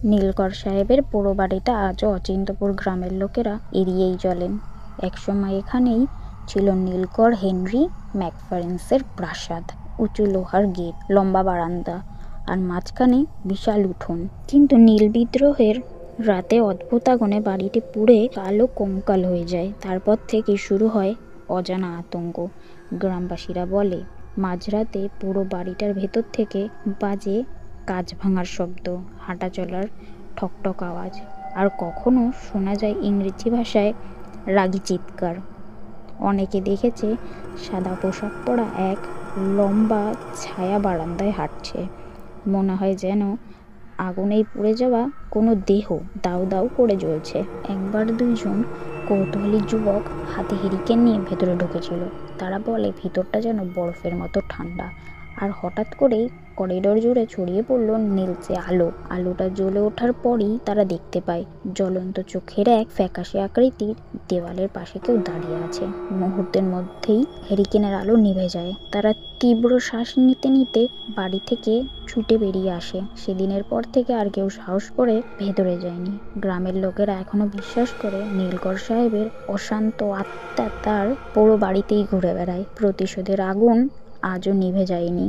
নীলকর সাহেবের পুরো বাড়িটা আজও অচিন্তপুর গ্রামের লোকেরা এড়িয়েই চলেন। একসময় এখানেই ছিল নীলকর হেনরি ম্যাকফারেন্সের প্রাসাদ। উঁচু লোহার গেট, লম্বা বারান্দা আর মাঝখানে বিশাল উঠোন। কিন্তু নীল বিদ্রোহের রাতে অদ্ভুত আগুনে বাড়িটি পুড়ে কালো কঙ্কাল হয়ে যায়। তারপর থেকে শুরু হয় অজানা আতঙ্ক। গ্রামবাসীরা বলে, মাঝরাতে পুরো বাড়িটার ভেতর থেকে বাজে কাঁচ ভাঙার শব্দ, হাঁটা চলার ঠকঠক আওয়াজ, আর কখনো শোনা যায় ইংরেজি ভাষায় রাগী চিৎকার। অনেকে দেখেছে সাদা পোশাক পরা এক লম্বা ছায়া বারান্দায় হাঁটছে। মনে হয় যেন আগুনেই পুড়ে যাওয়া কোনো দেহ দাউ দাউ করে জ্বলছে। একবার দুইজন কৌতূহলী যুবক হাতে হেরিকেন নিয়ে ভেতরে ঢুকেছিল। তারা বলে ভিতরটা যেন বরফের মতো ঠান্ডা। আর হঠাৎ করেই করিডোর জুড়ে ছড়িয়ে পড়ল নীলচে আলো। আলোটা জ্বলে ওঠার পরই তারা দেখতে পায় জ্বলন্ত চোখের এক ফ্যাকাশে আকৃতির দেওয়ালের পাশে কেউ দাঁড়িয়ে আছে। মুহূর্তের মধ্যেই হেরিকেনের আলো নিভে যায়। তারা তীব্র শ্বাস নিতে নিতে বাড়ি থেকে ছুটে বেরিয়ে আসে। সেদিনের পর থেকে আর কেউ সাহস করে ভেতরে যায়নি। গ্রামের লোকেরা এখনো বিশ্বাস করে নীলকর সাহেবের অশান্ত আত্মা তার পুরো বাড়িতেই ঘুরে বেড়ায়। প্রতিশোধের আগুন আজও নিভে যায়নি।